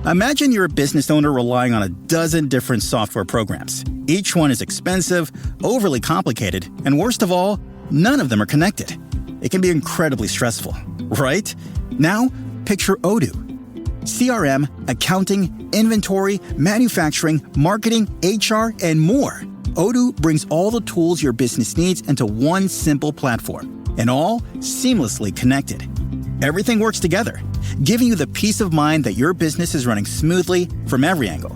Imagine you're a business owner relying on a dozen different software programs. Each one is expensive, overly complicated, and worst of all, none of them are connected. It can be incredibly stressful, right? Now, picture Odoo. CRM, accounting, inventory, manufacturing, marketing, HR, and more. Odoo brings all the tools your business needs into one simple platform, and all seamlessly connected. Everything works together, giving you the peace of mind that your business is running smoothly from every angle.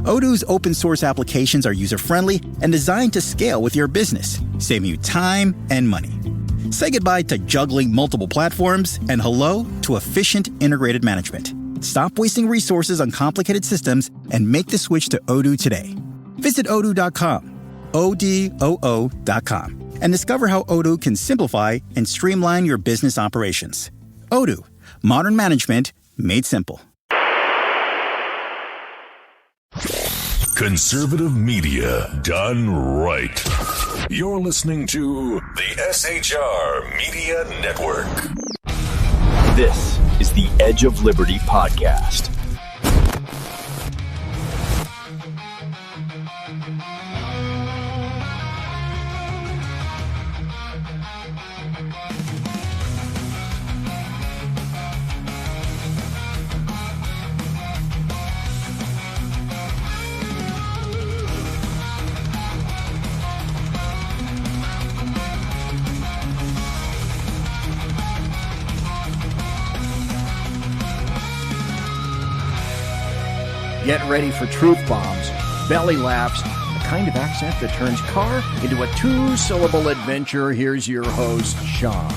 Odoo's open source applications are user-friendly and designed to scale with your business, saving you time and money. Say goodbye to juggling multiple platforms and hello to efficient integrated management. Stop wasting resources on complicated systems and make the switch to Odoo today. Visit odoo.com, ODOO.com, and discover how Odoo can simplify and streamline your business operations. Odoo, modern management made simple. Conservative media done right. You're listening to the SHR Media Network. This is the Edge of Liberty podcast. Get ready for truth bombs, belly laughs, the kind of accent that turns car into a two-syllable adventure. Here's your host, Sean.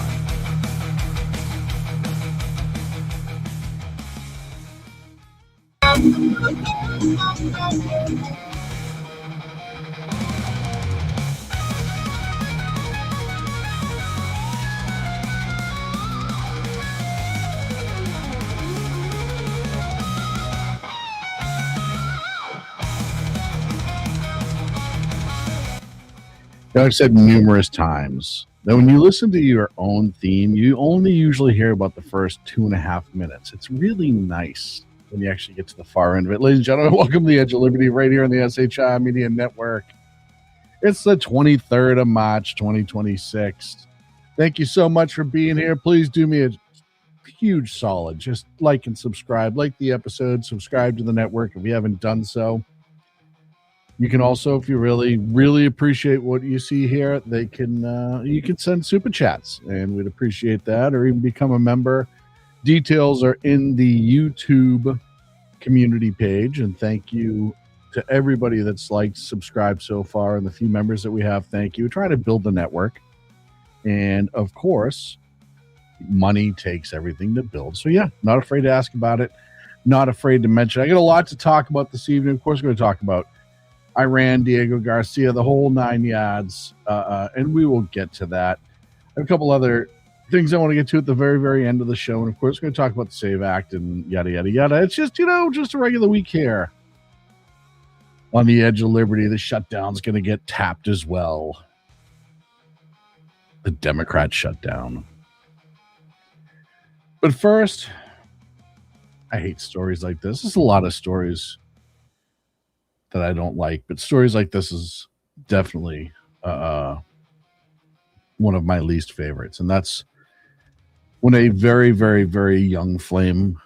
I've said numerous times that when you listen to your own theme, you only usually hear about the first 2.5 minutes. It's really nice when you actually get to the far end of it. Ladies and gentlemen, welcome to the Edge of Liberty right here on the SHI Media Network. It's the 23rd of March, 2026. Thank you so much for being here. Please do me a huge solid. Just like and subscribe. Like the episode, subscribe to the network if you haven't done so. You can also, if you really, really appreciate what you see here, you can send super chats, and we'd appreciate that, or even become a member. Details are in the YouTube community page, and thank you to everybody that's liked, subscribed so far, and the few members that we have. Thank you. We're trying to build the network, and of course, money takes everything to build. So yeah, not afraid to ask about it, not afraid to mention. I got a lot to talk about this evening. Of course, we're going to talk about Iran, Diego Garcia, the whole 9 yards, and we will get to that. I have a couple other things I want to get to at the very, very end of the show, and of course, we're going to talk about the SAVE Act and yada, yada, yada. It's just, just a regular week here on the Edge of Liberty. The shutdown's going to get tapped as well. The Democrat shutdown. But first, I hate stories like this. There's a lot of stories that I don't like, but stories like this is definitely one of my least favorites, and that's when a very, very, very young flame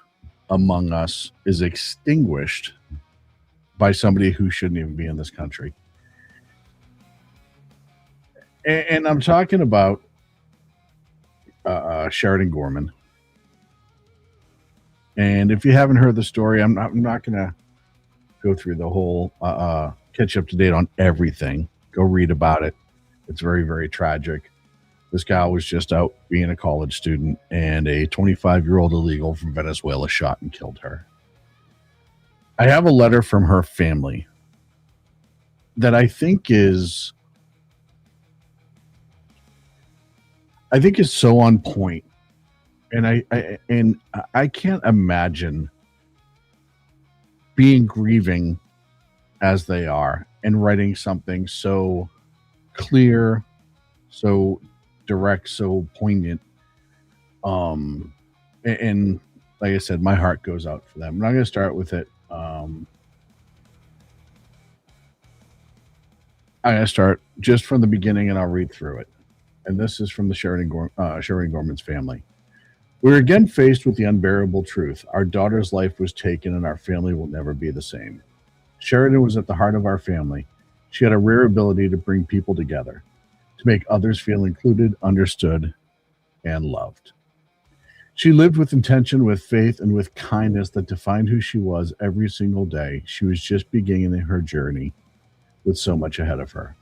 among us is extinguished by somebody who shouldn't even be in this country. And I'm talking about Sheridan Gorman. And if you haven't heard the story, I'm not going to go through the whole, catch up to date on everything. Go read about it. It's very, very tragic. This gal was just out being a college student, and a 25-year-old illegal from Venezuela shot and killed her. I have a letter from her family that I think is so on point. And I can't imagine being grieving as they are and writing something so clear, so direct, so poignant, and like I said, my heart goes out for them. And I'm going to start with it. I'm going to start just from the beginning, and I'll read through it. And this is from the Sheridan Gorman's family. We were again faced with the unbearable truth. Our daughter's life was taken, and our family will never be the same. Sheridan was at the heart of our family. She had a rare ability to bring people together, to make others feel included, understood, and loved. She lived with intention, with faith, and with kindness that defined who she was every single day. She was just beginning her journey with so much ahead of her.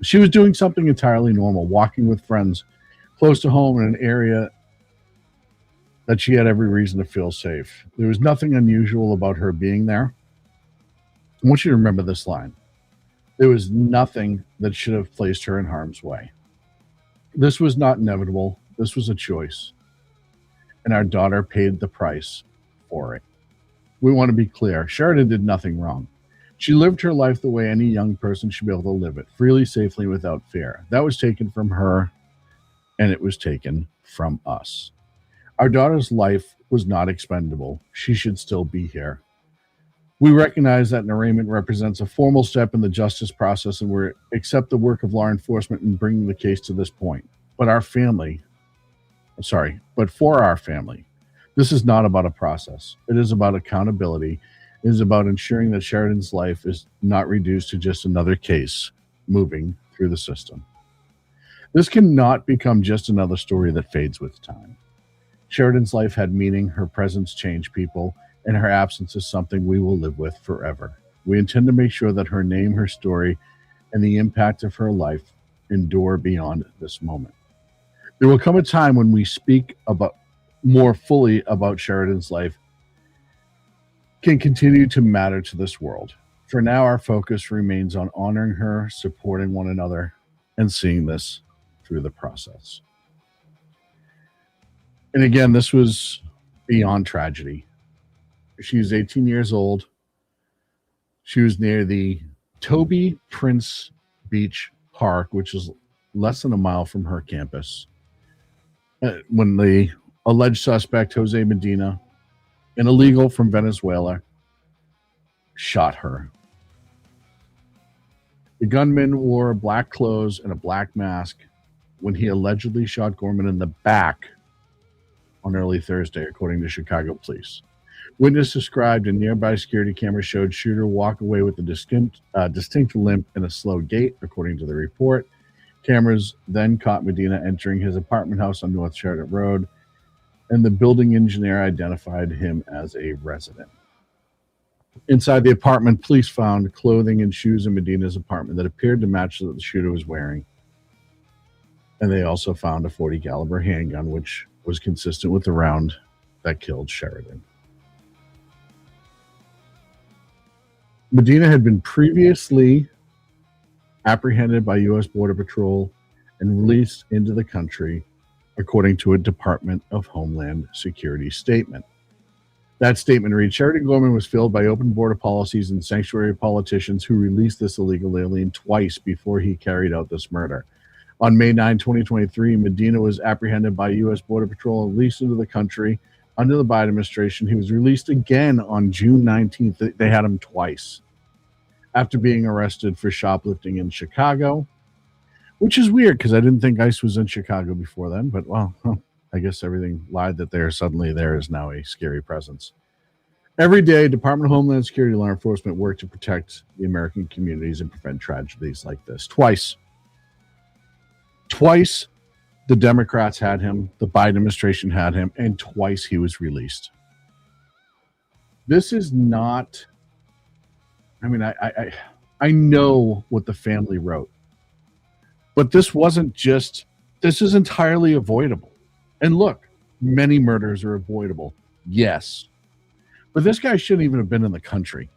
She was doing something entirely normal, walking with friends close to home in an area that she had every reason to feel safe. There was nothing unusual about her being there. I want you to remember this line. There was nothing that should have placed her in harm's way. This was not inevitable. This was a choice. And our daughter paid the price for it. We want to be clear. Sheridan did nothing wrong. She lived her life the way any young person should be able to live it, freely, safely, without fear. That was taken from her, and it was taken from us. Our daughter's life was not expendable. She should still be here. We recognize that an arraignment represents a formal step in the justice process, and we accept the work of law enforcement in bringing the case to this point. But for our family, this is not about a process. It is about accountability. It is about ensuring that Sheridan's life is not reduced to just another case moving through the system. This cannot become just another story that fades with time. Sheridan's life had meaning, her presence changed people, and her absence is something we will live with forever. We intend to make sure that her name, her story, and the impact of her life endure beyond this moment. There will come a time when we speak about more fully about Sheridan's life can continue to matter to this world. For now, our focus remains on honoring her, supporting one another, and seeing this through the process. And again, this was beyond tragedy. She was 18 years old. She was near the Toby Prince Beach Park, which is less than a mile from her campus, when the alleged suspect, Jose Medina, an illegal from Venezuela, shot her. The gunman wore black clothes and a black mask when he allegedly shot Gorman in the back on early Thursday, according to Chicago police. Witness described a nearby security camera showed shooter walk away with a distinct limp and a slow gait, according to the report. Cameras then caught Medina entering his apartment house on North Sheridan Road, and the building engineer identified him as a resident. Inside the apartment, police found clothing and shoes in Medina's apartment that appeared to match what the shooter was wearing. And they also found a .40 caliber handgun, which was consistent with the round that killed Sheridan. Medina had been previously apprehended by U.S. Border Patrol and released into the country, according to a Department of Homeland Security statement. That statement reads, Sheridan Gorman was filled by open border policies and sanctuary politicians who released this illegal alien twice before he carried out this murder. On May 9, 2023, Medina was apprehended by U.S. Border Patrol and released into the country under the Biden administration. He was released again on June 19th. They had him twice after being arrested for shoplifting in Chicago, which is weird because I didn't think ICE was in Chicago before then, but well, I guess everything lied that suddenly there is now a scary presence. Every day, Department of Homeland Security law enforcement work to protect the American communities and prevent tragedies like this. Twice, the Democrats had him, the Biden administration had him, and twice he was released. This is not, I mean, I know what the family wrote, but this is entirely avoidable. And look, many murders are avoidable. Yes. But this guy shouldn't even have been in the country.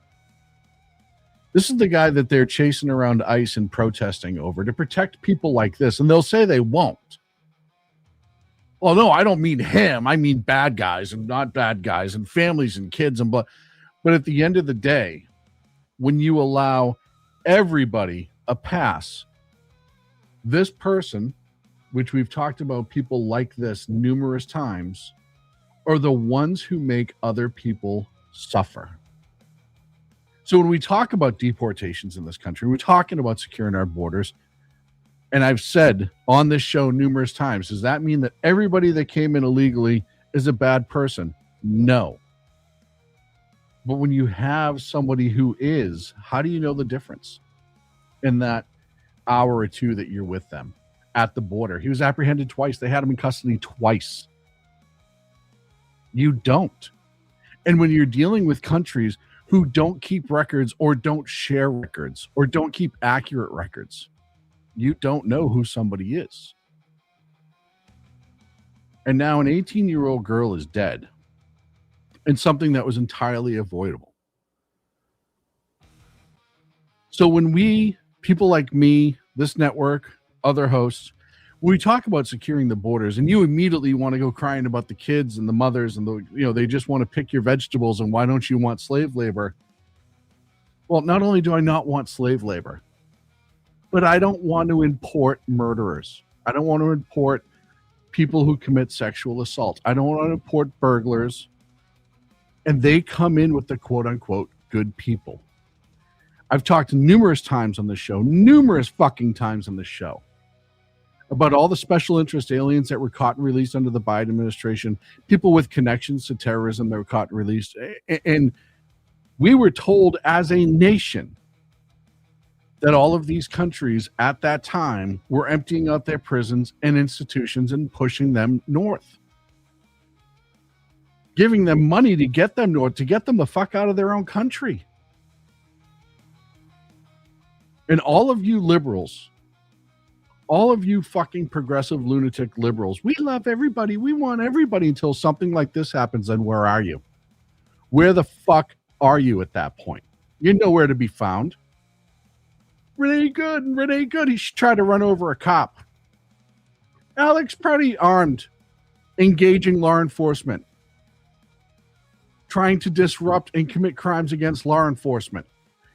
This is the guy that they're chasing around ICE and protesting over to protect people like this. And they'll say they won't. Well, no, I don't mean him. I mean bad guys and not bad guys and families and kids. But at the end of the day, when you allow everybody a pass, this person, which we've talked about people like this numerous times, are the ones who make other people suffer. So when we talk about deportations in this country, we're talking about securing our borders. And I've said on this show numerous times, does that mean that everybody that came in illegally is a bad person? No. But when you have somebody who is, how do you know the difference in that hour or two that you're with them at the border? He was apprehended twice. They had him in custody twice. You don't. And when you're dealing with countries who don't keep records or don't share records or don't keep accurate records, you don't know who somebody is. And now an 18-year-old girl is dead, and something that was entirely avoidable. So when people like me, this network, other hosts, we talk about securing the borders, and you immediately want to go crying about the kids and the mothers and they just want to pick your vegetables, and why don't you want slave labor? Well, not only do I not want slave labor, but I don't want to import murderers. I don't want to import people who commit sexual assault. I don't want to import burglars. And they come in with the quote-unquote good people. I've talked numerous times on the show, numerous fucking times on the show, about all the special interest aliens that were caught and released under the Biden administration, people with connections to terrorism that were caught and released. And we were told as a nation that all of these countries at that time were emptying out their prisons and institutions and pushing them north, giving them money to get them north, to get them the fuck out of their own country. And all of you liberals, all of you fucking progressive lunatic liberals, we love everybody. We want everybody until something like this happens. And where are you? Where the fuck are you at that point? You're nowhere to be found. Renee Good. He should try to run over a cop. Alex Prouty armed, engaging law enforcement, trying to disrupt and commit crimes against law enforcement.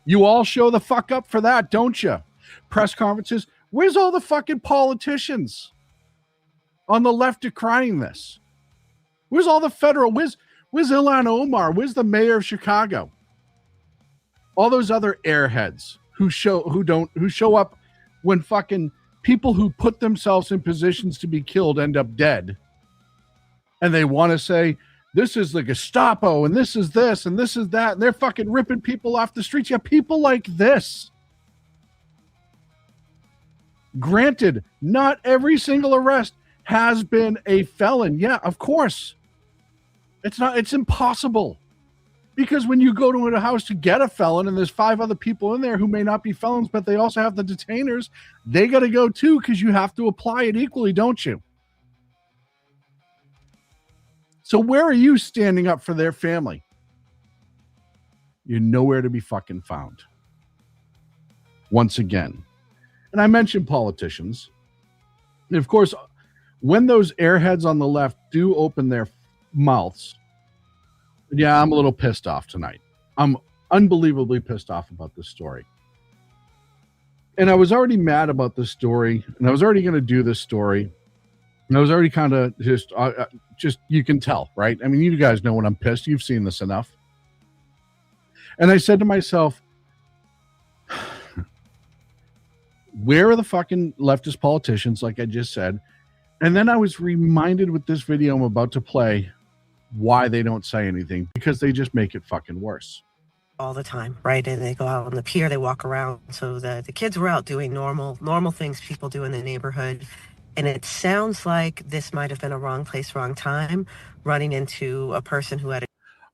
You all show the fuck up for that, don't you? Press conferences. Where's all the fucking politicians on the left decrying this? Where's all the federal? Where's Ilhan Omar? Where's the mayor of Chicago? All those other airheads who show up when fucking people who put themselves in positions to be killed end up dead. And they want to say, this is the Gestapo, and this is this, and this is that, and they're fucking ripping people off the streets. Yeah, people like this. Granted, not every single arrest has been a felon. Yeah, of course. It's impossible. Because when you go to a house to get a felon and there's 5 other people in there who may not be felons, but they also have the detainers, they got to go too, because you have to apply it equally, don't you? So where are you standing up for their family? You're nowhere to be fucking found. Once again. And I mentioned politicians. And of course, when those airheads on the left do open their mouths, yeah, I'm a little pissed off tonight. I'm unbelievably pissed off about this story. And I was already mad about this story, and I was already going to do this story. And I was already kind of just, you can tell, right? I mean, you guys know when I'm pissed. You've seen this enough. And I said to myself, where are the fucking leftist politicians, like I just said? And then I was reminded with this video I'm about to play why they don't say anything, because they just make it fucking worse. All the time, right? And they go out on the pier, they walk around. So the kids were out doing normal things people do in the neighborhood. And it sounds like this might have been a wrong place, wrong time, running into a person who had a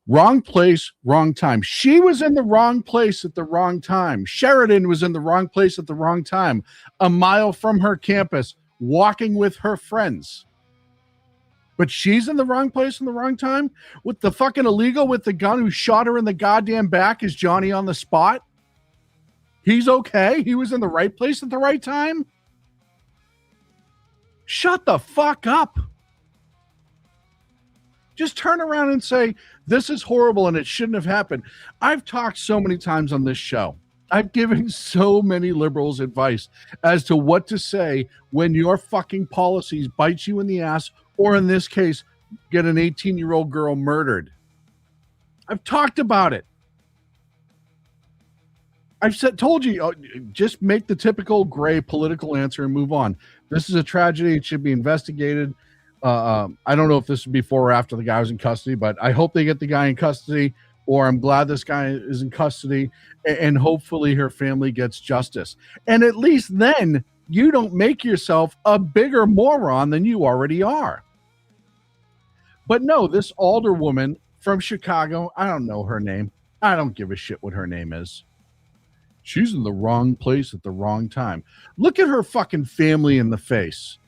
wrong place, wrong time. She was in the wrong place at the wrong time. Sheridan was in the wrong place at the wrong time, a mile from her campus, walking with her friends. But she's in the wrong place in the wrong time with the fucking illegal with the gun who shot her in the goddamn back. Is Johnny on the spot? He's okay. He was in the right place at the right time. Shut the fuck up. Just turn around and say, this is horrible and it shouldn't have happened. I've talked so many times on this show. I've given so many liberals advice as to what to say when your fucking policies bite you in the ass, or in this case, get an 18-year-old girl murdered. I've talked about it. I've told you, just make the typical gray political answer and move on. This is a tragedy. It should be investigated. I don't know if this is before or after the guy was in custody, but I hope they get the guy in custody, or I'm glad this guy is in custody, and hopefully her family gets justice. And at least then you don't make yourself a bigger moron than you already are. But no, this alderwoman from Chicago, I don't know her name. I don't give a shit what her name is. She's in the wrong place at the wrong time. Look at her fucking family in the face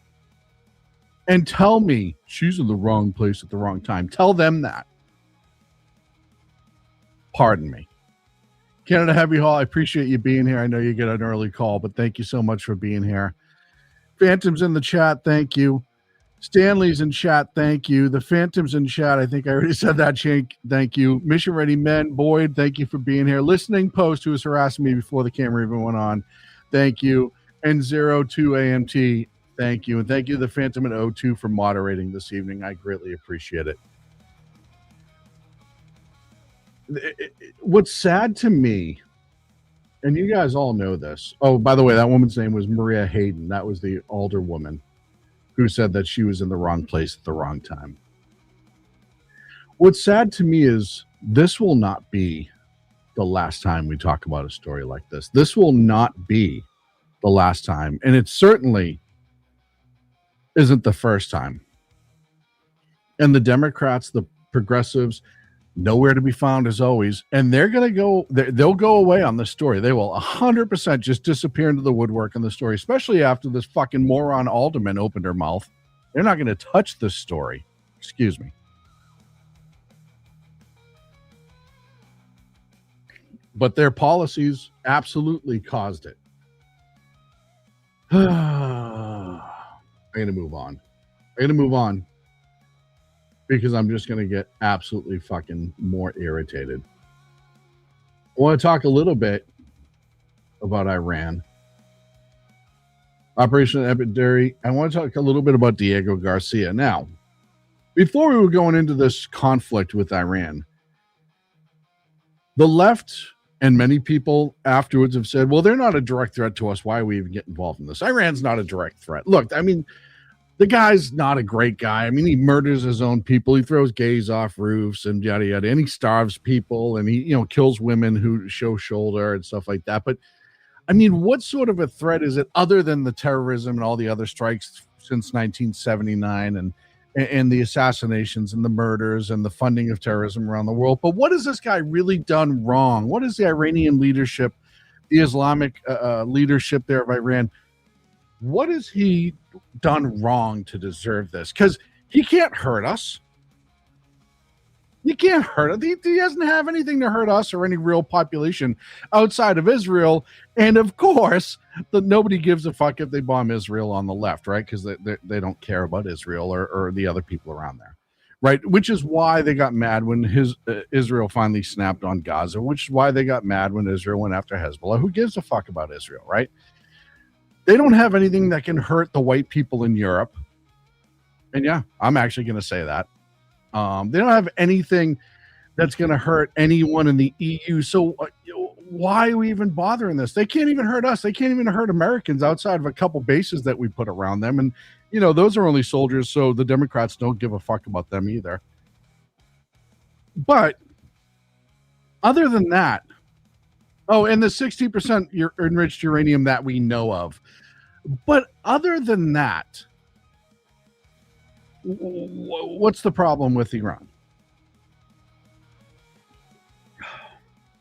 and tell me she's in the wrong place at the wrong time. Tell them that. Pardon me. Canada Heavy Hall, I appreciate you being here. I know you get an early call, but thank you so much for being here. Phantom's in the chat, thank you. Stanley's in chat, thank you. The Phantom's in chat, I think I already said that, Shank, thank you. Mission Ready Men, Boyd, thank you for being here. Listening Post, who was harassing me before the camera even went on, thank you. And 02AMT, thank you. And thank you to the Phantom and O2 for moderating this evening. I greatly appreciate it. What's sad to me, and you guys all know this. Oh, by the way, that woman's name was Maria Hayden. That was the alderwoman who said that she was in the wrong place at the wrong time. What's sad to me is this will not be the last time we talk about a story like this. This will not be the last time. And it certainly isn't the first time. And the Democrats, the progressives, nowhere to be found as always. And they're going to go, they'll go away on this story. They will 100% just disappear into the woodwork in the story, especially after this fucking moron alderman opened her mouth. They're not going to touch this story. Excuse me. But their policies absolutely caused it. I'm going to move on. Because I'm just going to get absolutely fucking more irritated. I want to talk a little bit about Iran. Operation Epidary. I want to talk a little bit about Diego Garcia. Now, before we were going into this conflict with Iran, the left and many people afterwards have said, well, they're not a direct threat to us. Why are we even get involved in this? Iran's not a direct threat. Look, I mean, the guy's not a great guy. I mean, he murders his own people. He throws gays off roofs and yada, yada. And he starves people and he, kills women who show shoulder and stuff like that. But I mean, what sort of a threat is it other than the terrorism and all the other strikes since 1979 and the assassinations and the murders and the funding of terrorism around the world? But what has this guy really done wrong? What is the Iranian leadership, the Islamic leadership there of Iran? What has he done wrong to deserve this? Because he can't hurt us. He can't hurt us. He doesn't have anything to hurt us or any real population outside of Israel. And of course, nobody gives a fuck if they bomb Israel on the left, right? Because they don't care about Israel or the other people around there, right? Which is why they got mad when Israel finally snapped on Gaza, which is why they got mad when Israel went after Hezbollah. Who gives a fuck about Israel, right? They don't have anything that can hurt the white people in Europe. And yeah, I'm actually going to say that. They don't have anything that's going to hurt anyone in the EU. So why are we even bothering this? They can't even hurt us. They can't even hurt Americans outside of a couple bases that we put around them. And, those are only soldiers. So the Democrats don't give a fuck about them either. But other than that, oh, and the 60% enriched uranium that we know of. But other than that, what's the problem with Iran?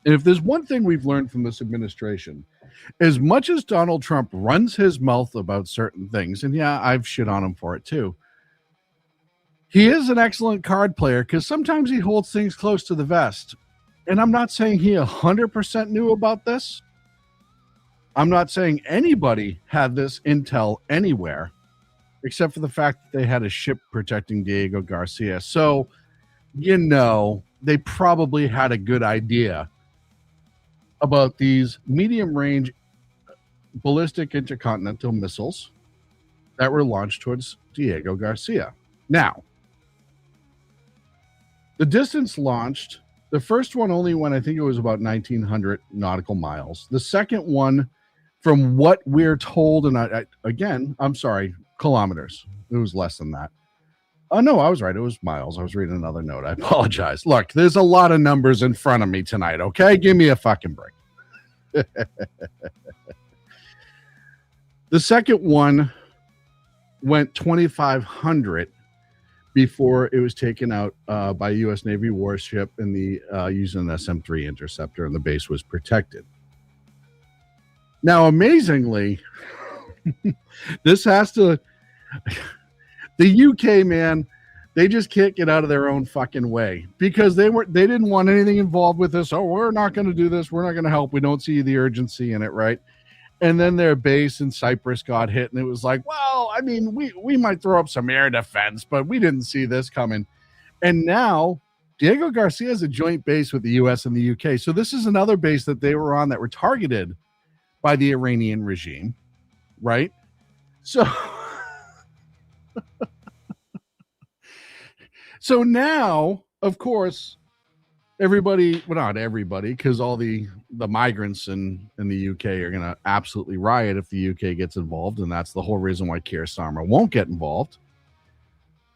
And if there's one thing we've learned from this administration, as much as Donald Trump runs his mouth about certain things, and yeah, I've shit on him for it too, he is an excellent card player because sometimes he holds things close to the vest. And I'm not saying he 100% knew about this. I'm not saying anybody had this intel anywhere, except for the fact that they had a ship protecting Diego Garcia. So, they probably had a good idea about these medium-range ballistic intercontinental missiles that were launched towards Diego Garcia. Now, The distance launched. The first one only went, I think it was about 1,900 nautical miles. The second one, from what we're told, and I'm sorry, kilometers. It was less than that. Oh, no, I was right. It was miles. I was reading another note. I apologize. Look, there's a lot of numbers in front of me tonight, okay? Give me a fucking break. The second one went 2,500 before it was taken out by a U.S. Navy warship in the using an SM-3 interceptor, and the base was protected. Now, amazingly, this has to... The UK, man, they just can't get out of their own fucking way because they didn't want anything involved with this. Oh, we're not going to do this. We're not going to help. We don't see the urgency in it, right? And then their base in Cyprus got hit, and it was like, well, I mean, we might throw up some air defense, but we didn't see this coming. And now Diego Garcia is a joint base with the U.S. and the UK. So this is another base that they were on that were targeted by the Iranian regime, right? So... So now, of course, everybody, well, not everybody, because all the migrants in the UK are going to absolutely riot if the UK gets involved, and that's the whole reason why Keir Starmer won't get involved.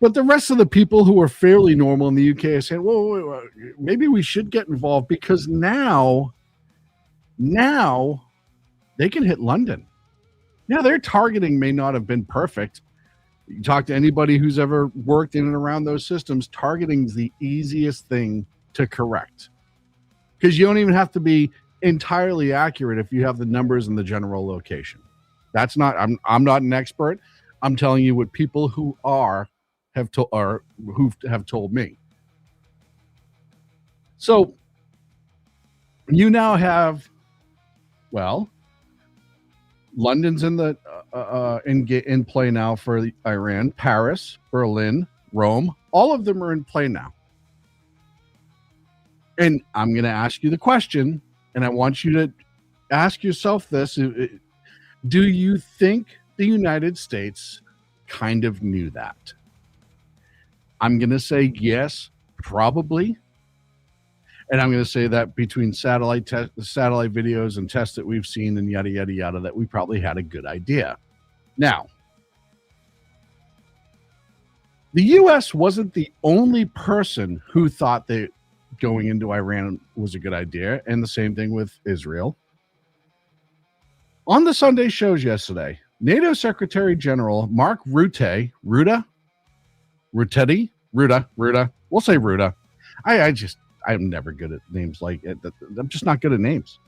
But the rest of the people who are fairly normal in the UK are saying, well, maybe we should get involved because now they can hit London. Now, their targeting may not have been perfect. You talk to anybody who's ever worked in and around those systems, targeting is the easiest thing to correct because you don't even have to be entirely accurate if you have the numbers and the general location. That's not, I'm not an expert. I'm telling you what people who have told me. So you now have, well, London's in the in play now for Iran. Paris, Berlin, Rome, all of them are in play now. And I'm going to ask you the question, and I want you to ask yourself this. Do you think the United States kind of knew that? I'm going to say yes, probably. And I'm going to say that between satellite videos and tests that we've seen and yada, yada, yada, that we probably had a good idea. Now, the U.S. wasn't the only person who thought that going into Iran was a good idea, and the same thing with Israel. On the Sunday shows yesterday, NATO Secretary General Mark Rutte, we'll say Rutte. I'm never good at names like it. I'm just not good at names.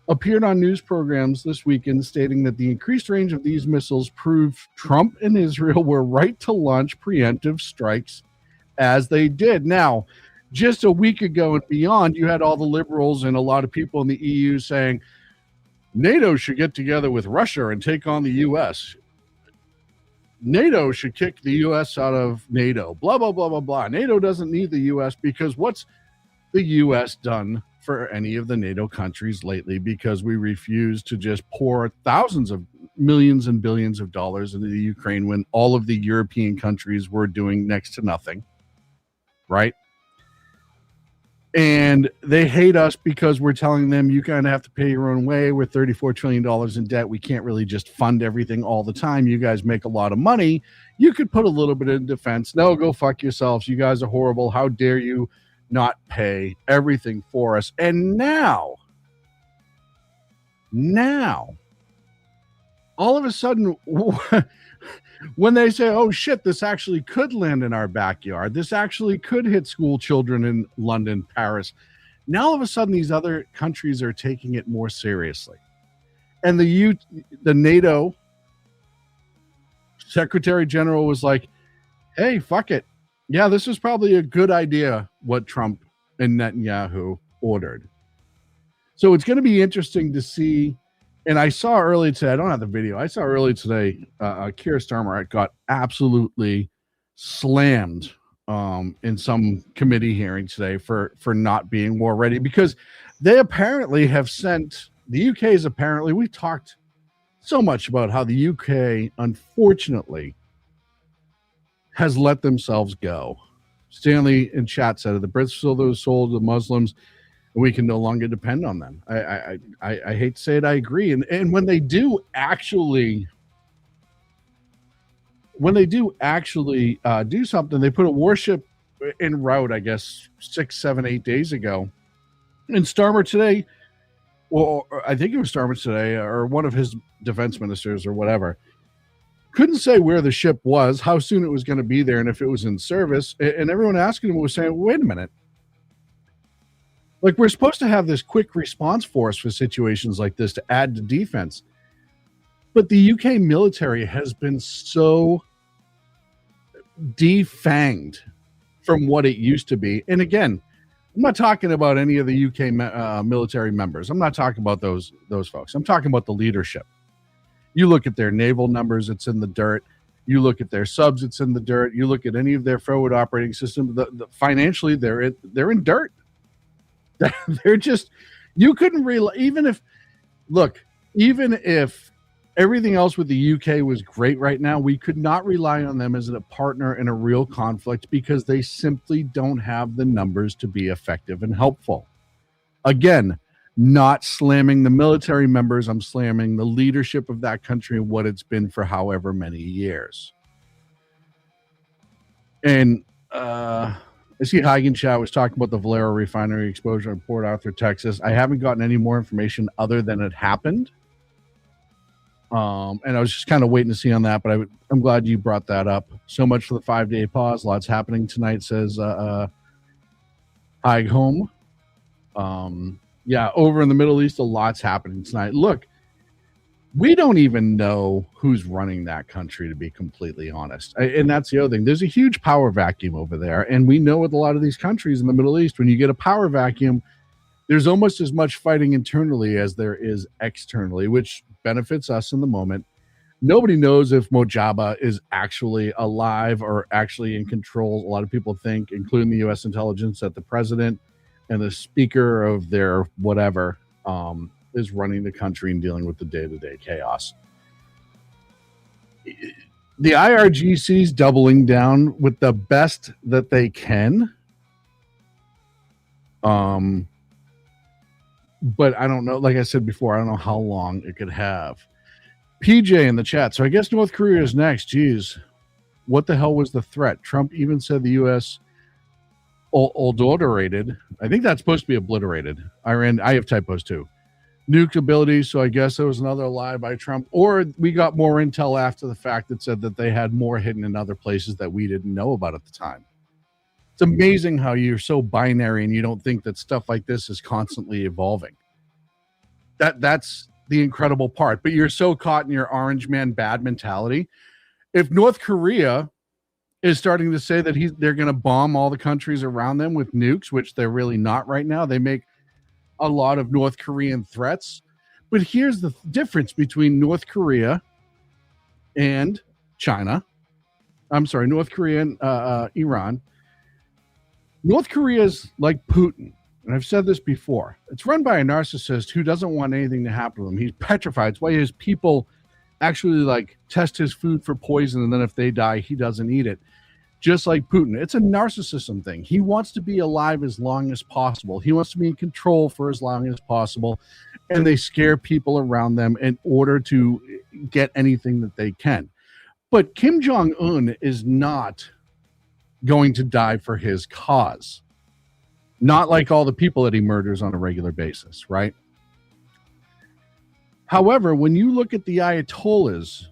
Appeared on news programs this weekend stating that the increased range of these missiles proved Trump and Israel were right to launch preemptive strikes as they did. Now, just a week ago and beyond, you had all the liberals and a lot of people in the EU saying NATO should get together with Russia and take on the U.S. NATO should kick the U.S. out of NATO. Blah, blah, blah, blah, blah. NATO doesn't need the U.S. because what's the U.S. done for any of the NATO countries lately? Because we refuse to just pour thousands of millions and billions of dollars into the Ukraine when all of the European countries were doing next to nothing, right? And they hate us because we're telling them you kind of have to pay your own way. We're $34 trillion in debt. We can't really just fund everything all the time. You guys make a lot of money. You could put a little bit in defense. No, go fuck yourselves. You guys are horrible. How dare you not pay everything for us? And now, all of a sudden, when they say, oh shit, this actually could land in our backyard, this actually could hit school children in London, Paris, now all of a sudden these other countries are taking it more seriously. And the NATO Secretary General was like, hey, fuck it. Yeah, this is probably a good idea, what Trump and Netanyahu ordered. So it's going to be interesting to see. And I saw early today, I don't have the video, I saw early today, Keir Starmer got absolutely slammed in some committee hearing today for not being war ready, because they apparently have sent, the UK is apparently, we talked so much about how the UK, unfortunately, has let themselves go Stanley in chat said it. The Brits still those sold to the Muslims, and we can no longer depend on them. I hate to say it, I agree. And when they do actually do something, they put a warship en route, I guess 6, 7, 8 days ago. And Starmer today, well, I think it was Starmer today, or one of his defense ministers or whatever, couldn't say where the ship was, how soon it was going to be there, and if it was in service. And everyone asking him was saying, wait a minute. Like, we're supposed to have this quick response force for situations like this to add to defense. But the UK military has been so defanged from what it used to be. And again, I'm not talking about any of the UK military members. I'm not talking about those folks. I'm talking about the leadership. You look at their naval numbers, it's in the dirt. You look at their subs, it's in the dirt. You look at any of their forward operating system, financially, they're in dirt. They're just, you couldn't rely, even if everything else with the UK was great right now, we could not rely on them as a partner in a real conflict because they simply don't have the numbers to be effective and helpful. Again, not slamming the military members, I'm slamming the leadership of that country and what it's been for however many years. And I see Hagen chat was talking about the Valero refinery explosion in Port Arthur, Texas. I haven't gotten any more information other than it happened. And I was just kind of waiting to see on that, but I'm glad you brought that up. So much for the 5-day pause. Lots happening tonight, says High Home. Yeah, over in the Middle East, a lot's happening tonight. Look, we don't even know who's running that country, to be completely honest. And that's the other thing. There's a huge power vacuum over there. And we know with a lot of these countries in the Middle East, when you get a power vacuum, there's almost as much fighting internally as there is externally, which benefits us in the moment. Nobody knows if Mojaba is actually alive or actually in control. A lot of people think, including the U.S. intelligence, that the president and the speaker of their whatever is running the country and dealing with the day-to-day chaos. The IRGC is doubling down with the best that they can. But I don't know. Like I said before, I don't know how long it could have. PJ in the chat. So I guess North Korea is next. Geez, what the hell was the threat? Trump even said the U.S. obliterated. I think that's supposed to be obliterated. I have typos too. Nuke ability. So I guess there was another lie by Trump. Or we got more intel after the fact that said that they had more hidden in other places that we didn't know about at the time. It's amazing how you're so binary and you don't think that stuff like this is constantly evolving. That's the incredible part. But you're so caught in your orange man bad mentality. If North Korea is starting to say that they're going to bomb all the countries around them with nukes, which they're really not right now, they make a lot of North Korean threats. But here's the difference between North Korea and China. I'm sorry, North Korea and Iran. North Korea is like Putin, and I've said this before. It's run by a narcissist who doesn't want anything to happen to him. He's petrified. It's why his people actually like test his food for poison, and then if they die, he doesn't eat it. Just like Putin. It's a narcissism thing. He wants to be alive as long as possible. He wants to be in control for as long as possible, and they scare people around them in order to get anything that they can. But Kim Jong-un is not going to die for his cause. Not like all the people that he murders on a regular basis, right? However, when you look at the Ayatollahs,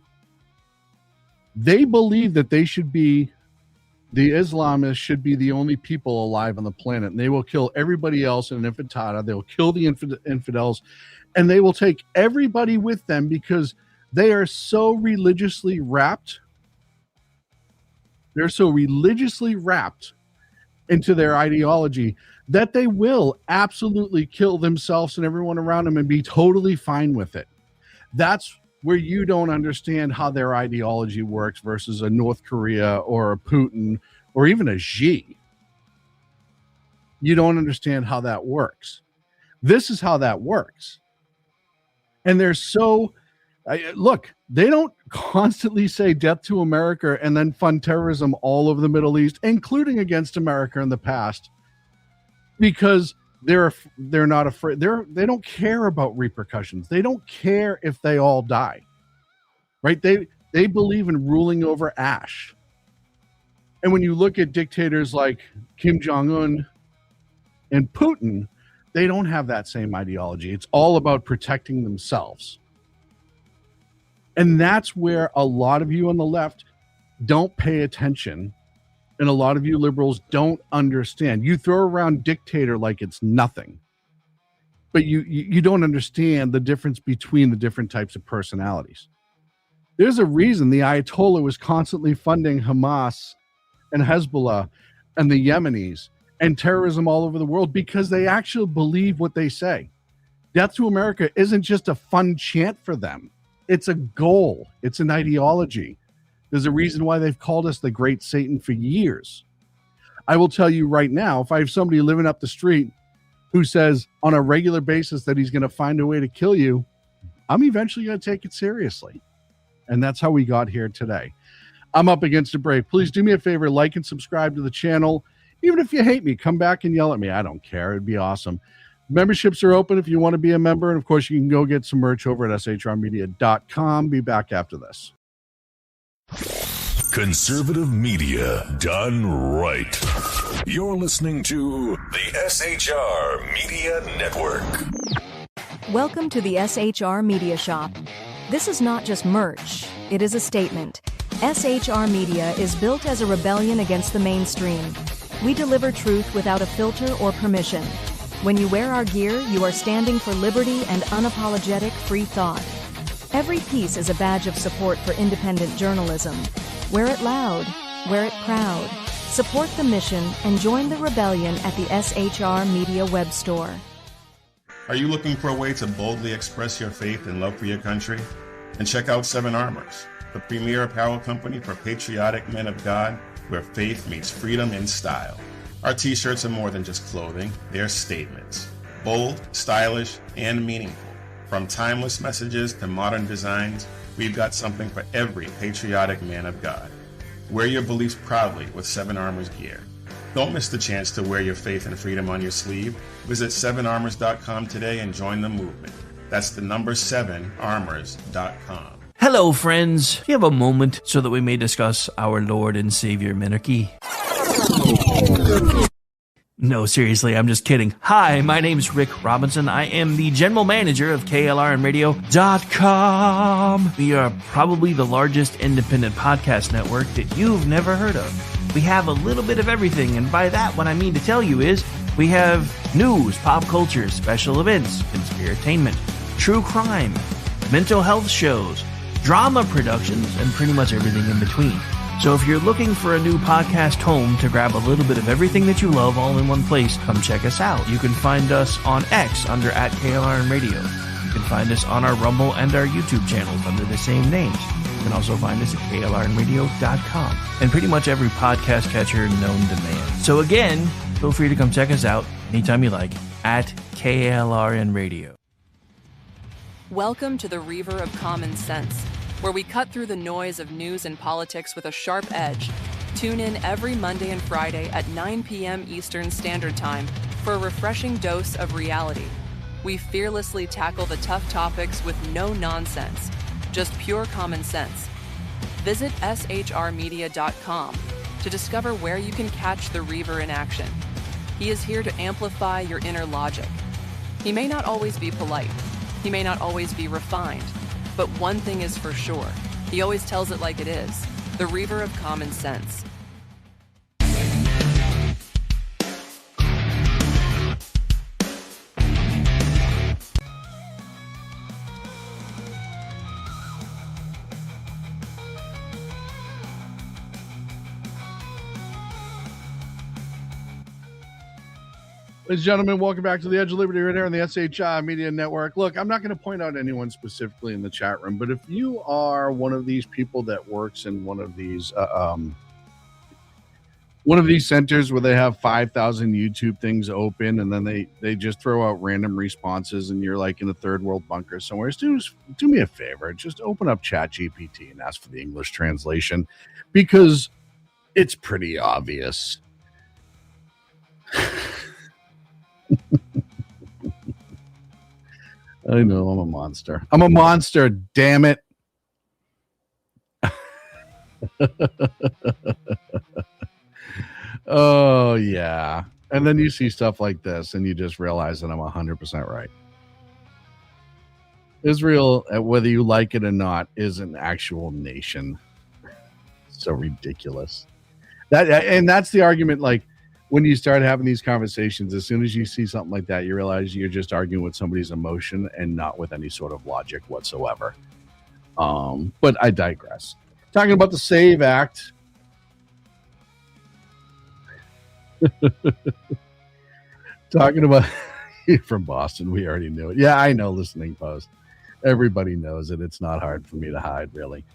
they believe that the Islamists should be the only people alive on the planet, and they will kill everybody else in an intifada. They'll kill the infidels, and they will take everybody with them because they are so religiously wrapped. They're so religiously wrapped into their ideology that they will absolutely kill themselves and everyone around them and be totally fine with it. That's where you don't understand how their ideology works versus a North Korea or a Putin or even a Xi. You don't understand how that works. This is how that works. And they're so... Look, They don't constantly say death to America and then fund terrorism all over the Middle East, including against America in the past, because they're not afraid. They don't care about repercussions. They don't care if they all die, right? They believe in ruling over ash. And when you look at dictators like Kim Jong-un and Putin, they don't have that same ideology. It's all about protecting themselves. And that's where a lot of you on the left don't pay attention, and a lot of you liberals don't understand. You throw around dictator like it's nothing, but you don't understand the difference between the different types of personalities. There's a reason the Ayatollah was constantly funding Hamas and Hezbollah and the Yemenis and terrorism all over the world, because they actually believe what they say. Death to America isn't just a fun chant for them. It's a goal. It's an ideology. There's a reason why they've called us the Great Satan for years. I will tell you right now, if I have somebody living up the street who says on a regular basis that he's going to find a way to kill you, I'm eventually going to take it seriously. And that's how we got here today. I'm up against a break. Please do me a favor, like and subscribe to the channel. Even if you hate me, come back and yell at me. I don't care. It'd be awesome. Memberships are open if you want to be a member. And of course, you can go get some merch over at shrmedia.com. Be back after this. Conservative media done right. You're listening to the SHR Media Network. Welcome to the SHR Media Shop. This is not just merch, it is a statement. SHR Media is built as a rebellion against the mainstream. We deliver truth without a filter or permission. When you wear our gear, you are standing for liberty and unapologetic free thought. Every piece is a badge of support for independent journalism. Wear it loud, wear it proud. Support the mission and join the rebellion at the SHR Media web store. Are you looking for a way to boldly express your faith and love for your country? Then check out Seven Armors, the premier apparel company for patriotic men of God, where faith meets freedom in style. Our t-shirts are more than just clothing, they're statements. Bold, stylish, and meaningful. From timeless messages to modern designs, we've got something for every patriotic man of God. Wear your beliefs proudly with Seven Armors gear. Don't miss the chance to wear your faith and freedom on your sleeve. Visit 7armors.com today and join the movement. That's the number 7armors.com. Hello, friends. Do you have a moment so that we may discuss our Lord and Savior Minarchy? No, seriously, I'm just kidding. Hi, my name's Rick Robinson. I am the general manager of KLRNradio.com. We are probably the largest independent podcast network that you've never heard of. We have a little bit of everything, and by that, what I mean to tell you is we have news, pop culture, special events, conspiratainment, true crime, mental health shows, drama productions, and pretty much everything in between. So if you're looking for a new podcast home to grab a little bit of everything that you love all in one place, come check us out. You can find us on X under @KLRNradio. You can find us on our Rumble and our YouTube channels under the same names. You can also find us at KLRNradio.com and pretty much every podcast catcher known to man. So again, feel free to come check us out anytime you like at KLRNradio. Welcome to the Reaver of Common Sense, where we cut through the noise of news and politics with a sharp edge. Tune in every Monday and Friday at 9 p.m. Eastern Standard Time for a refreshing dose of reality. We fearlessly tackle the tough topics with no nonsense, just pure common sense. Visit shrmedia.com to discover where you can catch the Reaver in action. He is here to amplify your inner logic. He may not always be polite. He may not always be refined. But one thing is for sure, he always tells it like it is. The Reaver of Common Sense. Ladies and gentlemen, welcome back to the Edge of Liberty right here on the SHI Media Network. Look, I'm not going to point out anyone specifically in the chat room, but if you are one of these people that works in one of these one of these centers where they have 5,000 YouTube things open, and then they just throw out random responses, and you're like in a third world bunker somewhere. Do me a favor, just open up ChatGPT and ask for the English translation, because it's pretty obvious. I know I'm a monster. I'm a monster, damn it. Oh, yeah. And then you see stuff like this and you just realize that I'm 100% right. Israel, whether you like it or not, is an actual nation. So ridiculous. That's the argument. Like, when you start having these conversations, as soon as you see something like that, you realize you're just arguing with somebody's emotion and not with any sort of logic whatsoever. But I digress. Talking about the SAVE Act. Talking about from Boston, we already knew it. Yeah, I know. Listening Post, everybody knows it. It's not hard for me to hide, really.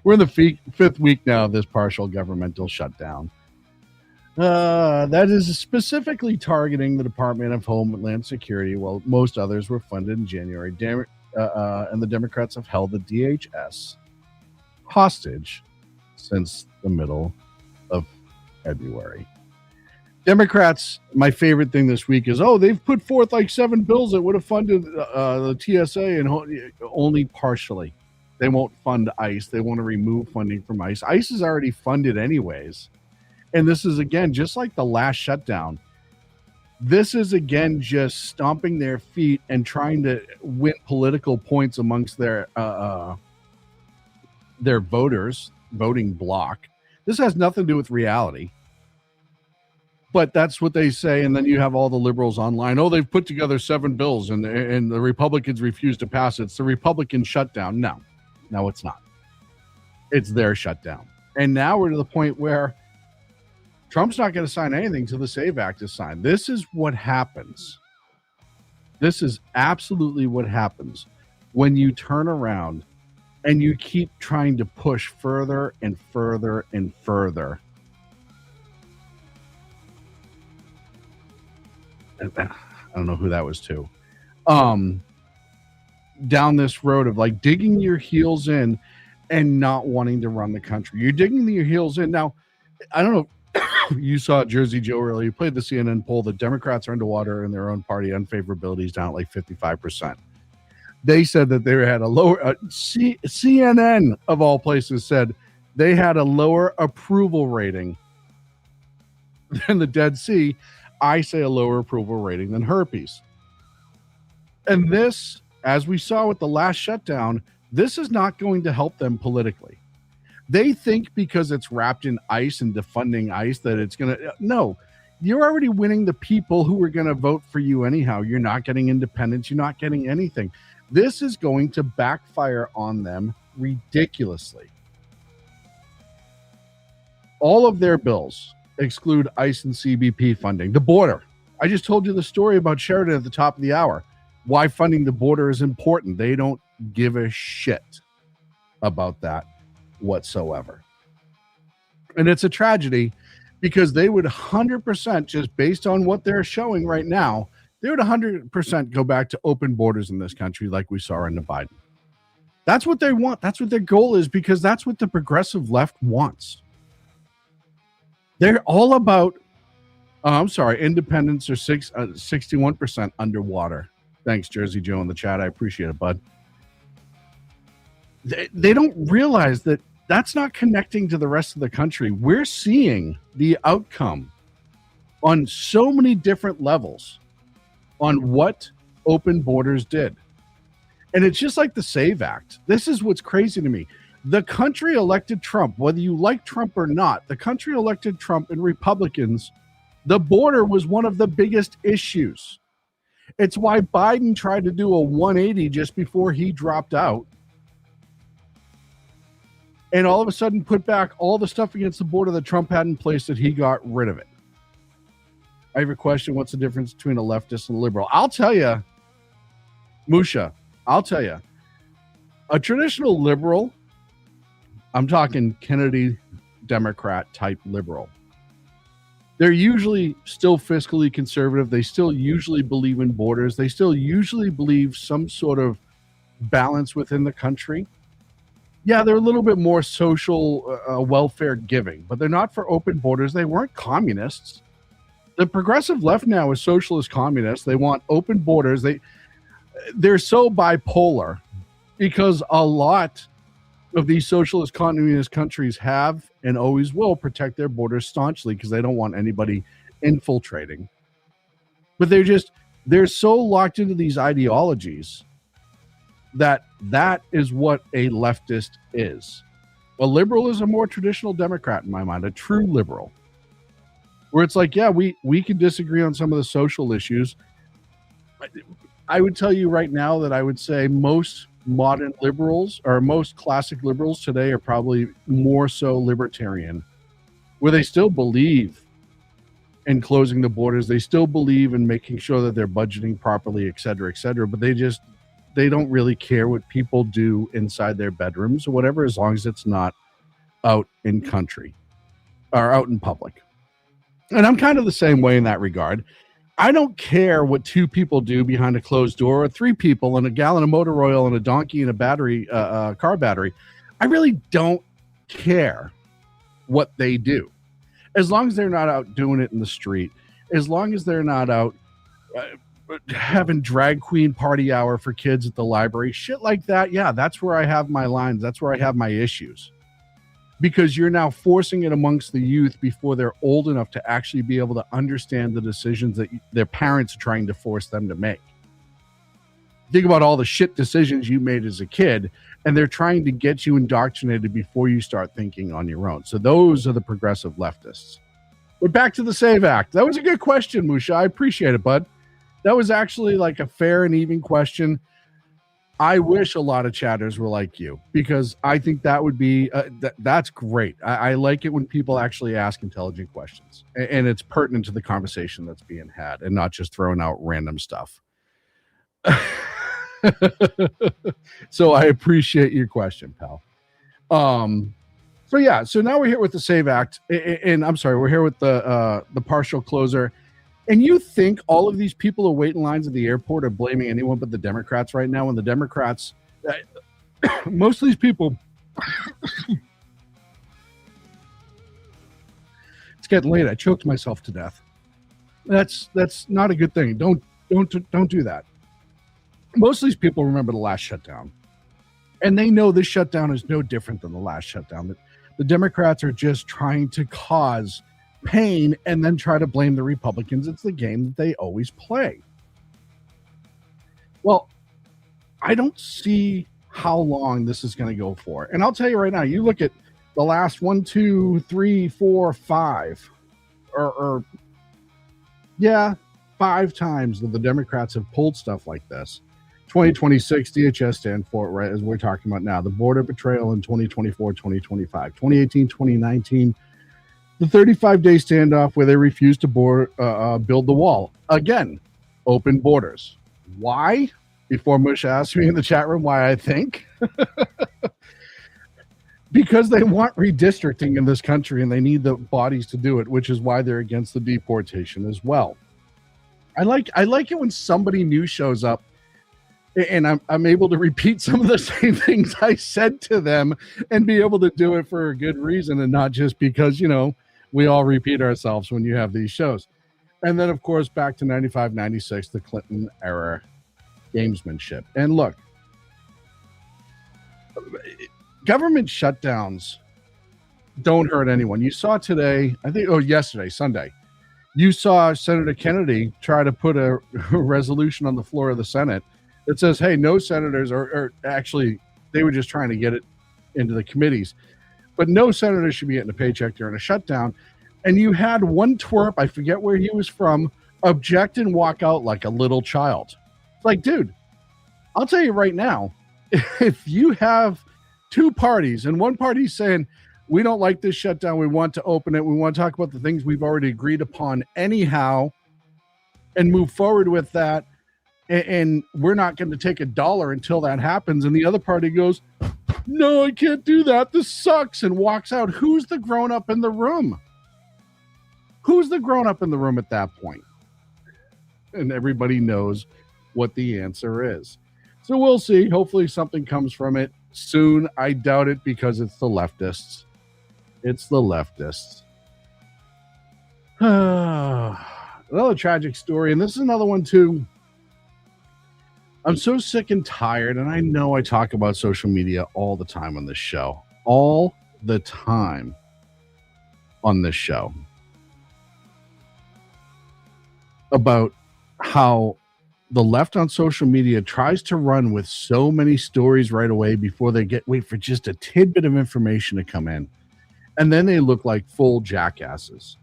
We're in the fifth week now of this partial governmental shutdown. That is specifically targeting the Department of Homeland Security, while most others were funded in January. And the Democrats have held the DHS hostage since the middle of February. Democrats, my favorite thing this week is, they've put forth like 7 bills that would have funded the TSA, and only partially. They won't fund ICE. They want to remove funding from ICE. ICE is already funded anyways. And this is, again, just like the last shutdown. This is, again, just stomping their feet and trying to win political points amongst their voters, voting bloc. This has nothing to do with reality. But that's what they say. And then you have all the liberals online. They've put together 7 bills and the Republicans refuse to pass it. It's the Republican shutdown. No, it's not. It's their shutdown. And now we're to the point where Trump's not going to sign anything till the SAVE Act is signed. This is what happens. This is absolutely what happens when you turn around and you keep trying to push further and further and further. I don't know who that was to. Down this road of like digging your heels in and not wanting to run the country. You're digging your heels in. Now, I don't know if you saw Jersey Joe earlier. You played the CNN poll. The Democrats are underwater in their own party. Unfavorability is down at like 55%. They said that they had a lower CNN of all places said they had a lower approval rating than the Dead Sea. I say a lower approval rating than herpes. And this, as we saw with the last shutdown, this is not going to help them politically. They think because it's wrapped in ICE and defunding ICE that it's going to... No, you're already winning the people who are going to vote for you anyhow. You're not getting independents. You're not getting anything. This is going to backfire on them ridiculously. All of their bills exclude ICE and CBP funding. The border. I just told you the story about Sheridan at the top of the hour. Why funding the border is important. They don't give a shit about that whatsoever. And it's a tragedy because they would 100%, just based on what they're showing right now, they would 100% go back to open borders in this country like we saw in the Biden. That's what they want. That's what their goal is, because that's what the progressive left wants. They're all about, independents are 61% underwater. Thanks, Jersey Joe, in the chat. I appreciate it, bud. They don't realize that that's not connecting to the rest of the country. We're seeing the outcome on so many different levels on what open borders did. And it's just like the SAVE Act. This is what's crazy to me. The country elected Trump, whether you like Trump or not, the country elected Trump and Republicans. The border was one of the biggest issues. It's why Biden tried to do a 180 just before he dropped out. And all of a sudden put back all the stuff against the border that Trump had in place, that he got rid of it. I have a question. What's the difference between a leftist and a liberal? I'll tell you, Musha, a traditional liberal, I'm talking Kennedy Democrat type liberal. They're usually still fiscally conservative. They still usually believe in borders. They still usually believe some sort of balance within the country. Yeah, they're a little bit more social welfare giving, but they're not for open borders. They weren't communists. The progressive left now is socialist communists. They want open borders. They're so bipolar because a lot of these socialist communist countries have and always will protect their borders staunchly because they don't want anybody infiltrating. But they're so locked into these ideologies that is what a leftist is. A liberal is a more traditional Democrat in my mind, a true liberal, where it's like, yeah, we can disagree on some of the social issues. I would tell you right now that I would say most modern liberals or most classic liberals today are probably more so libertarian, where they still believe in closing the borders. They still believe in making sure that they're budgeting properly, et cetera, but they don't really care what people do inside their bedrooms or whatever, as long as it's not out in country or out in public. And I'm kind of the same way in that regard. I don't care what two people do behind a closed door, or three people and a gallon of motor oil and a donkey and a battery, car battery. I really don't care what they do, as long as they're not out doing it in the street, as long as they're not out having drag queen party hour for kids at the library, shit like that. Yeah, that's where I have my lines. That's where I have my issues, because you're now forcing it amongst the youth before they're old enough to actually be able to understand the decisions that their parents are trying to force them to make. Think about all the shit decisions you made as a kid, and they're trying to get you indoctrinated before you start thinking on your own. So those are the progressive leftists. But back to the SAVE Act. That was a good question, Musha. I appreciate it, bud. That was actually like a fair and even question. I wish a lot of chatters were like you, because I think that would be that's great. I like it when people actually ask intelligent questions, and it's pertinent to the conversation that's being had, and not just throwing out random stuff. So I appreciate your question, pal. So now we're here with the SAVE Act, and I'm sorry, we're here with the partial closer. And you think all of these people who wait in lines at the airport are blaming anyone but the Democrats right now? When the Democrats, most of these people, it's getting late. I choked myself to death. That's not a good thing. Don't do that. Most of these people remember the last shutdown, and they know this shutdown is no different than the last shutdown. The Democrats are just trying to cause pain and then try to blame the Republicans. It's the game that they always play. Well, I don't see how long this is going to go for. And I'll tell you right now, you look at the last 1, 2, 3, 4, 5, or 5 times that the Democrats have pulled stuff like this. 2026 DHS stand for it, right, as we're talking about now. The border betrayal in 2024, 2025, 2018, 2019. The 35-day standoff where they refused to build the wall. Again, open borders. Why? Before Mush asked me in the chat room why I think. Because they want redistricting in this country, and they need the bodies to do it, which is why they're against the deportation as well. I like it when somebody new shows up, and I'm able to repeat some of the same things I said to them and be able to do it for a good reason, and not just because, we all repeat ourselves when you have these shows. And then, of course, back to 95, 96, the Clinton era gamesmanship. And look, government shutdowns don't hurt anyone. You saw today, yesterday, Sunday, you saw Senator Kennedy try to put a resolution on the floor of the Senate that says, hey, no senators, or actually, they were just trying to get it into the committees, but no senator should be getting a paycheck during a shutdown. And you had one twerp, I forget where he was from, object and walk out like a little child. It's like, dude, I'll tell you right now, if you have two parties and one party's saying, we don't like this shutdown, we want to open it, we want to talk about the things we've already agreed upon anyhow and move forward with that, and we're not going to take $1 until that happens, and the other party goes, no, I can't do that. This sucks, and walks out. Who's the grown-up in the room? Who's the grown-up in the room at that point? And everybody knows what the answer is. So we'll see. Hopefully something comes from it soon. I doubt it because it's the leftists. It's the leftists. Another tragic story, and this is another one too. I'm so sick and tired, and I know I talk about social media all the time on this show. All the time on this show. About how the left on social media tries to run with so many stories right away before they wait for just a tidbit of information to come in. And then they look like full jackasses.